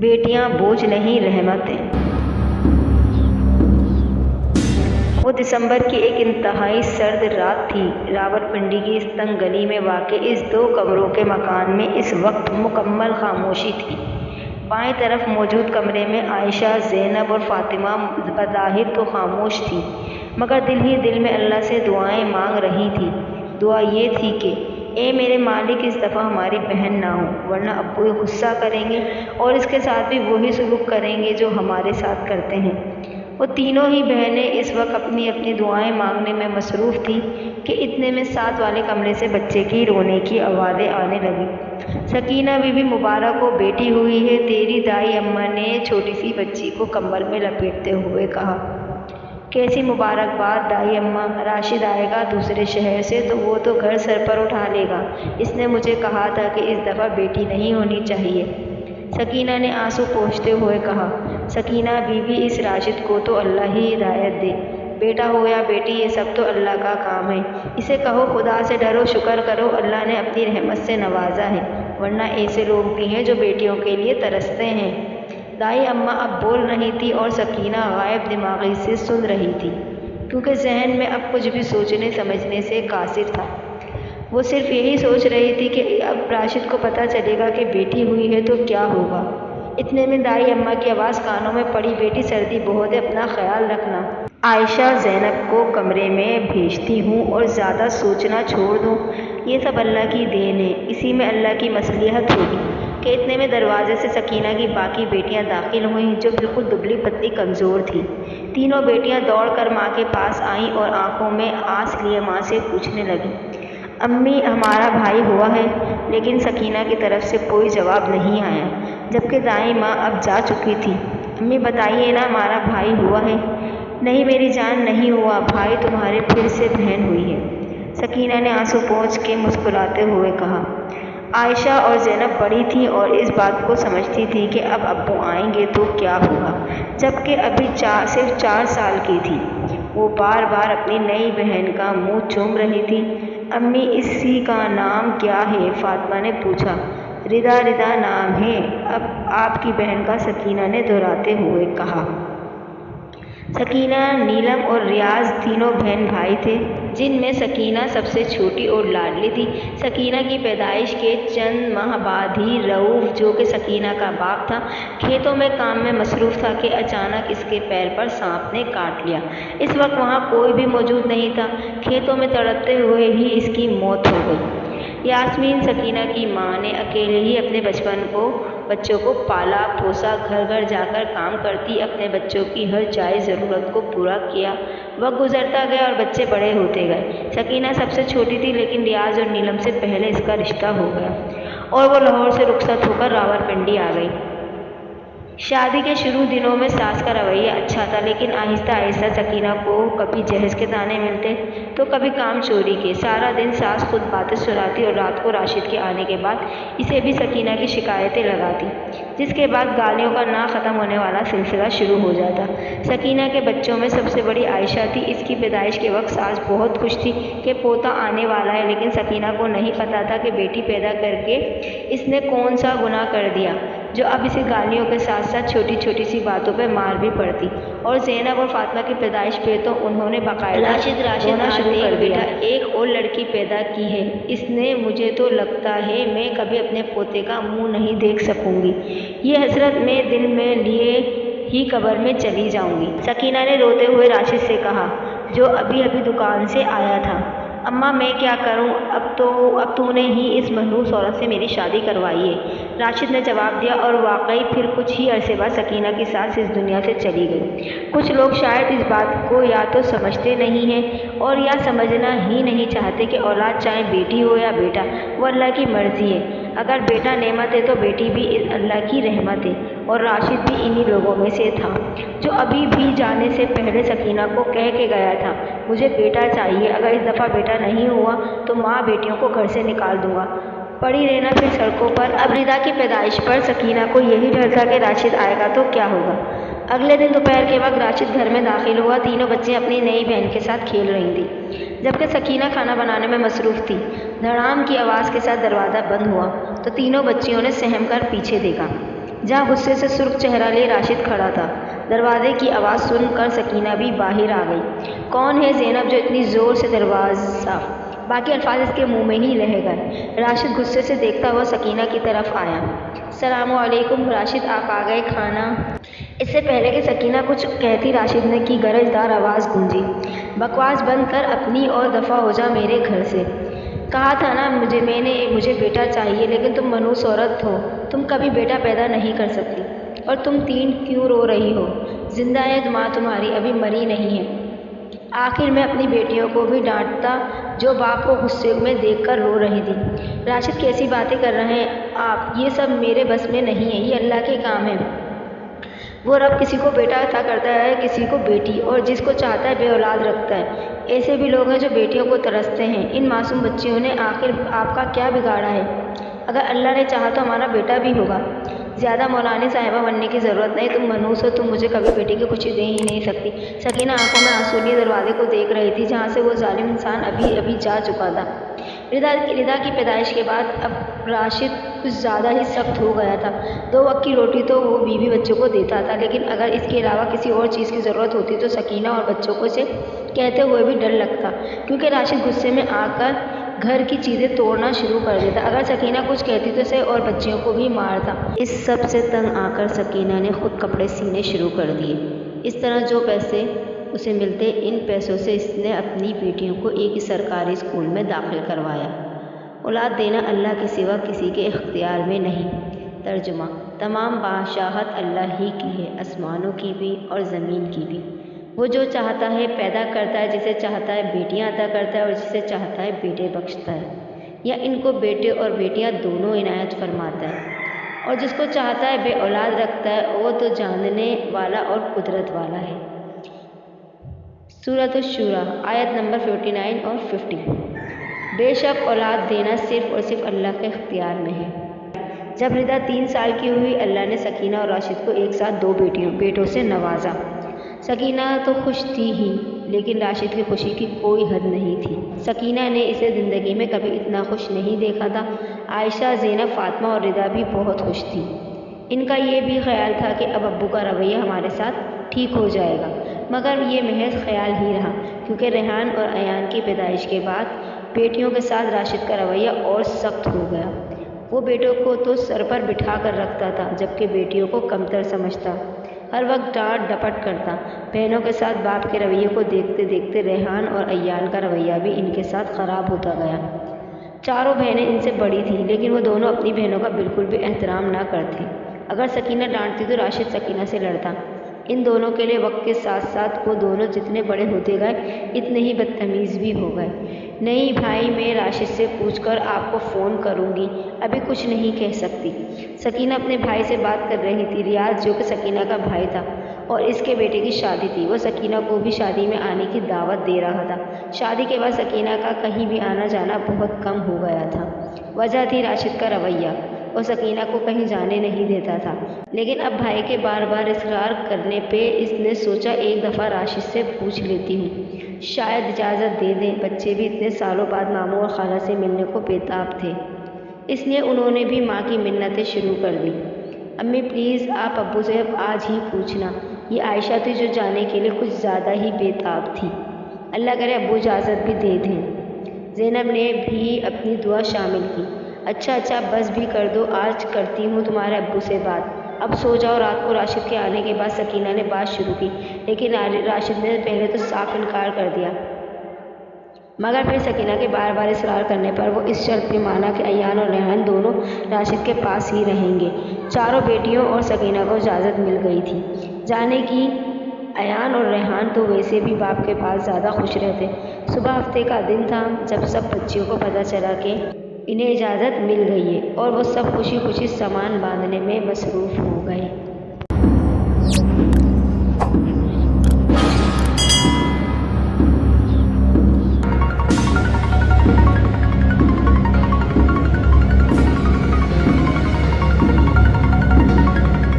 بیٹیاں بوجھ نہیں رحمتیں۔ وہ دسمبر کی ایک انتہائی سرد رات تھی۔ راولپنڈی کی اس تنگ گلی میں واقع اس 2 کمروں کے مکان میں اس وقت مکمل خاموشی تھی۔ بائیں طرف موجود کمرے میں عائشہ، زینب اور فاطمہ بظاہر تو خاموش تھیں، مگر دل ہی دل میں اللہ سے دعائیں مانگ رہی تھیں۔ دعا یہ تھی کہ اے میرے مالک، اس دفعہ ہماری بہن نہ ہو، ورنہ ابو غصہ کریں گے اور اس کے ساتھ بھی وہی سلوک کریں گے جو ہمارے ساتھ کرتے ہیں۔ وہ تینوں ہی بہنیں اس وقت اپنی اپنی دعائیں مانگنے میں مصروف تھیں کہ اتنے میں ساتھ والے کمرے سے بچے کی رونے کی آوازیں آنے لگیں۔ سکینہ بی بی مبارک ہو، بیٹی ہوئی ہے تیری، دائی اماں نے چھوٹی سی بچی کو کمبل میں لپیٹتے ہوئے کہا۔ کیسی مبارکباد دائی اماں، راشد آئے گا دوسرے شہر سے تو وہ تو گھر سر پر اٹھا لے گا۔ اس نے مجھے کہا تھا کہ اس دفعہ بیٹی نہیں ہونی چاہیے، سکینہ نے آنسو پوچھتے ہوئے کہا۔ سکینہ بی بی، اس راشد کو تو اللہ ہی ہدایت دے، بیٹا ہو یا بیٹی یہ سب تو اللہ کا کام ہے۔ اسے کہو خدا سے ڈرو، شکر کرو اللہ نے اپنی رحمت سے نوازا ہے، ورنہ ایسے لوگ بھی ہیں جو بیٹیوں کے لیے ترستے ہیں۔ دائی اماں اب بول رہی تھی اور سکینہ غائب دماغی سے سن رہی تھی، کیونکہ ذہن میں اب کچھ بھی سوچنے سمجھنے سے قاصر تھا۔ وہ صرف یہی سوچ رہی تھی کہ اب راشد کو پتہ چلے گا کہ بیٹی ہوئی ہے تو کیا ہوگا۔ اتنے میں دائی اماں کی آواز کانوں میں پڑی، بیٹی سردی بہت ہے، اپنا خیال رکھنا۔ عائشہ، زینب کو کمرے میں بھیجتی ہوں اور زیادہ سوچنا چھوڑ دوں، یہ سب اللہ کی دین ہے، اسی میں اللہ کی مصلحت ہوگی۔ کہ اتنے میں دروازے سے سکینہ کی باقی بیٹیاں داخل ہوئیں جو بالکل دبلی پتلی کمزور تھیں۔ تینوں بیٹیاں دوڑ کر ماں کے پاس آئیں اور آنکھوں میں آنس لیے ماں سے پوچھنے لگیں، امی ہمارا بھائی ہوا ہے؟ لیکن سکینہ کی طرف سے کوئی جواب نہیں آیا، جبکہ دائیں ماں اب جا چکی تھی۔ امی بتائیے نا، ہمارا بھائی ہوا ہے؟ نہیں میری جان، نہیں ہوا، بھائی تمہارے پھر سے بہن ہوئی ہے، سکینہ نے آنسو پوچھ کے مسکراتے ہوئے کہا۔ عائشہ اور زینب بڑی تھیں اور اس بات کو سمجھتی تھیں کہ اب ابو آئیں گے تو کیا ہوگا، جبکہ ابھی صرف 4 سال کی تھی۔ وہ بار بار اپنی نئی بہن کا منہ چوم رہی تھی۔ امی اسی کا نام کیا ہے؟ فاطمہ نے پوچھا۔ ردا، ردا نام ہے اب آپ کی بہن کا، سکینہ نے دہراتے ہوئے کہا۔ سکینہ، نیلم اور ریاض تینوں بہن بھائی تھے، جن میں سکینہ سب سے چھوٹی اور لاڈلی تھی۔ سکینہ کی پیدائش کے چند ماہ بعد ہی رؤوف، جو کہ سکینہ کا باپ تھا، کھیتوں میں کام میں مصروف تھا کہ اچانک اس کے پیر پر سانپ نے کاٹ لیا۔ اس وقت وہاں کوئی بھی موجود نہیں تھا، کھیتوں میں تڑپتے ہوئے ہی اس کی موت ہو گئی۔ یاسمین، سکینہ کی ماں نے اکیلے ہی اپنے بچوں کو پالا پوسا، گھر گھر جا کر کام کرتی، اپنے بچوں کی ہر جائز ضرورت کو پورا کیا۔ وقت گزرتا گیا اور بچے بڑے ہوتے گئے۔ سکینہ سب سے چھوٹی تھی، لیکن ریاض اور نیلم سے پہلے اس کا رشتہ ہو گیا اور وہ لاہور سے رخصت ہو کر راولپنڈی آ گئی۔ شادی کے شروع دنوں میں ساس کا رویہ اچھا تھا، لیکن آہستہ آہستہ سکینہ کو کبھی جہیز کے دانے ملتے تو کبھی کام چوری کے۔ سارا دن ساس خود باتیں سناتی اور رات کو راشد کے آنے کے بعد اسے بھی سکینہ کی شکایتیں لگاتی، جس کے بعد گالیوں کا نہ ختم ہونے والا سلسلہ شروع ہو جاتا۔ سکینہ کے بچوں میں سب سے بڑی عائشہ تھی۔ اس کی پیدائش کے وقت ساس بہت خوش تھی کہ پوتا آنے والا ہے، لیکن سکینہ کو نہیں پتہ تھا کہ بیٹی پیدا کر کے اس نے کون سا گناہ کر دیا جو اب اسے گالیوں کے ساتھ ساتھ چھوٹی چھوٹی سی باتوں پہ مار بھی پڑتی۔ اور زینب اور فاطمہ کی پیدائش پہ تو انہوں نے باقاعدہ رونا شروع کر دیا۔ ایک اور لڑکی پیدا کی ہے اس نے، مجھے تو لگتا ہے میں کبھی اپنے پوتے کا منہ نہیں دیکھ سکوں گی، یہ حسرت میں دل میں لیے ہی قبر میں چلی جاؤں گی، سکینہ نے روتے ہوئے راشد سے کہا، جو ابھی دکان سے آیا تھا۔ اماں میں کیا کروں، اب تو نے ہی اس منحوس عورت سے میری شادی کروائی ہے، راشد نے جواب دیا۔ اور واقعی پھر کچھ ہی عرصے بعد سکینہ کی ساس اس دنیا سے چلی گئی۔ کچھ لوگ شاید اس بات کو یا تو سمجھتے نہیں ہیں اور یا سمجھنا ہی نہیں چاہتے کہ اولاد چاہے بیٹی ہو یا بیٹا، وہ اللہ کی مرضی ہے۔ اگر بیٹا نعمت ہے تو بیٹی بھی اللہ کی رحمت ہے، اور راشد بھی انہی لوگوں میں سے تھا جو ابھی بھی جانے سے پہلے سکینہ کو کہہ کے گیا تھا، مجھے بیٹا چاہیے، اگر اس دفعہ بیٹا نہیں ہوا تو ماں بیٹیوں کو گھر سے نکال دوں گا، پڑی رہنا پھر سڑکوں پر۔ اب ردا کی پیدائش پر سکینہ کو یہی ڈر تھا کہ راشد آئے گا تو کیا ہوگا۔ اگلے دن دوپہر کے وقت راشد گھر میں داخل ہوا۔ تینوں بچیں اپنی نئی بہن کے ساتھ کھیل رہی تھیں، جبکہ سکینہ کھانا بنانے میں مصروف تھی۔ دھڑام کی آواز کے ساتھ دروازہ بند ہوا تو تینوں بچیوں نے سہم کر پیچھے دیکھا۔ جہاں غصے سے سرخ چہرہ لیے راشد کھڑا تھا۔ دروازے کی آواز سن کر سکینہ بھی باہر آ گئی۔ کون ہے زینب جو اتنی زور سے دروازہ؟ باقی الفاظ اس کے منہ میں ہی رہ گئے۔ راشد غصے سے دیکھتا ہوا سکینہ کی طرف آیا۔ السلام علیکم راشد، آپ آ گئے، کھانا؟ اس سے پہلے کہ سکینہ کچھ کہتی راشد نے کی گرجدار آواز گونجی، بکواس بند کر اپنی اور دفع ہو جا میرے گھر سے۔ کہا تھا نا مجھے بیٹا چاہیے، لیکن تم منحوس عورت ہو، تم کبھی بیٹا پیدا نہیں کر سکتی۔ اور تم تین کیوں رو رہی ہو؟ زندہ ہے ماں تمہاری، ابھی مری نہیں ہے۔ آخر میں اپنی بیٹیوں کو بھی ڈانٹتا جو باپ کو غصے میں دیکھ کر رو رہی تھی۔ راشد کیسی باتیں کر رہے ہیں آپ، یہ سب میرے بس میں نہیں ہے، یہ اللہ کے کام ہے۔ وہ رب کسی کو بیٹا عطا کرتا ہے، کسی کو بیٹی، اور جس کو چاہتا ہے بے اولاد رکھتا ہے۔ ایسے بھی لوگ ہیں جو بیٹیوں کو ترستے ہیں۔ ان معصوم بچیوں نے آخر آپ کا کیا بگاڑا ہے؟ اگر اللہ نے چاہا تو ہمارا بیٹا بھی ہوگا۔ زیادہ مولانا صاحبہ بننے کی ضرورت نہیں، تم منحوس ہو، تم مجھے کبھی بیٹی کی خوشی دے ہی نہیں سکتی۔ سکینہ آنکھوں میں آنسو لیے دروازے کو دیکھ رہی تھی جہاں سے وہ ظالم انسان ابھی جا چکا تھا۔ ردا کی پیدائش کے بعد اب راشد کچھ زیادہ ہی سخت ہو گیا تھا۔ 2 وقت کی روٹی تو وہ بیوی بچوں کو دیتا تھا، لیکن اگر اس کے علاوہ کسی اور چیز کی ضرورت ہوتی تو سکینہ اور بچوں کو اسے کہتے ہوئے بھی ڈر لگتا، کیونکہ راشد غصے میں آ کر گھر کی چیزیں توڑنا شروع کر دیتا۔ اگر سکینہ کچھ کہتی تو اسے اور بچیوں کو بھی مارتا۔ اس سب سے تنگ آ کر سکینہ نے خود کپڑے سینے شروع کر دیے۔ اس طرح جو پیسے اسے ملتے، ان پیسوں سے اس نے اپنی بیٹیوں کو ایک ہی سرکاری اسکول میں داخل کروایا۔ اولاد دینا اللہ کے سوا کسی کے اختیار میں نہیں۔ ترجمہ: تمام بادشاہت اللہ ہی کی ہے، آسمانوں کی بھی اور زمین کی بھی۔ وہ جو چاہتا ہے پیدا کرتا ہے، جسے چاہتا ہے بیٹیاں عطا کرتا ہے اور جسے چاہتا ہے بیٹے بخشتا ہے، یا ان کو بیٹے اور بیٹیاں دونوں عنایت فرماتا ہے، اور جس کو چاہتا ہے بے اولاد رکھتا ہے۔ وہ تو جاننے والا اور قدرت والا ہے۔ سورۃ الشورى آیت نمبر 49 اور 50۔ بے شک اولاد دینا صرف اور صرف اللہ کے اختیار میں ہے۔ جب ردا 3 سال کی ہوئی، اللہ نے سکینہ اور راشد کو ایک ساتھ 2 بیٹوں سے نوازا۔ سکینہ تو خوش تھی ہی، لیکن راشد کی خوشی کی کوئی حد نہیں تھی۔ سکینہ نے اسے زندگی میں کبھی اتنا خوش نہیں دیکھا تھا۔ عائشہ، زینب، فاطمہ اور ردا بھی بہت خوش تھی۔ ان کا یہ بھی خیال تھا کہ اب ابو کا رویہ ہمارے ساتھ ٹھیک ہو جائے گا، مگر یہ محض خیال ہی رہا، کیونکہ ریحان اور ایان کی پیدائش کے بعد بیٹیوں کے ساتھ راشد کا رویہ اور سخت ہو گیا۔ وہ بیٹوں کو تو سر پر بٹھا کر رکھتا تھا، جبکہ بیٹیوں کو کمتر سمجھتا، ہر وقت ڈانٹ ڈپٹ کرتا۔ بہنوں کے ساتھ باپ کے رویے کو دیکھتے دیکھتے ریحان اور ایان کا رویہ بھی ان کے ساتھ خراب ہوتا گیا۔ چاروں بہنیں ان سے بڑی تھیں، لیکن وہ دونوں اپنی بہنوں کا بالکل بھی احترام نہ کرتے۔ اگر سکینہ ڈانٹتی تو راشد سکینہ سے لڑتا۔ ان دونوں کے لیے وقت کے ساتھ ساتھ وہ دونوں جتنے بڑے ہوتے گئے، اتنے ہی بدتمیز بھی ہو گئے۔ نہیں بھائی، میں راشد سے پوچھ کر آپ کو فون کروں گی، ابھی کچھ نہیں کہہ سکتی۔ سکینہ اپنے بھائی سے بات کر رہی تھی۔ ریاض، جو کہ سکینہ کا بھائی تھا اور اس کے بیٹے کی شادی تھی، وہ سکینہ کو بھی شادی میں آنے کی دعوت دے رہا تھا۔ شادی کے بعد سکینہ کا کہیں بھی آنا جانا بہت کم ہو گیا تھا۔ وجہ تھی راشد کا رویہ، وہ سکینہ کو کہیں جانے نہیں دیتا تھا۔ لیکن اب بھائی کے بار بار اصرار کرنے پہ اس نے سوچا ایک دفعہ راشد سے پوچھ لیتی ہوں، شاید اجازت دے دیں۔ بچے بھی اتنے سالوں بعد ماموں اور خالہ سے ملنے کو بےتاب تھے، اس لیے انہوں نے بھی ماں کی منتیں شروع کر دیں۔ امی پلیز آپ ابو سے اب آج ہی پوچھنا۔ یہ عائشہ تھی جو جانے کے لیے کچھ زیادہ ہی بےتاب تھی۔ اللہ کرے ابو اجازت بھی دے دیں۔ زینب نے بھی اپنی دعا شامل کی۔ اچھا بس بھی کر دو، آج کرتی ہوں تمہارے ابو سے بات، اب سو جاؤ۔ رات کو راشد کے آنے کے بعد سکینہ نے بات شروع کی، لیکن راشد نے پہلے تو صاف انکار کر دیا، مگر پھر سکینہ کے بار بار اصرار کرنے پر وہ اس شرط پہ مانا کہ ایان اور ریحان دونوں راشد کے پاس ہی رہیں گے۔ چاروں بیٹیوں اور سکینہ کو اجازت مل گئی تھی جانے کی۔ ایان اور ریحان تو ویسے بھی باپ کے پاس زیادہ خوش رہتے۔ صبح ہفتے کا دن تھا جب سب بچیوں کو پتہ چلا کہ انہیں اجازت مل گئی ہے، اور وہ سب خوشی خوشی سامان باندھنے میں مصروف ہو گئے۔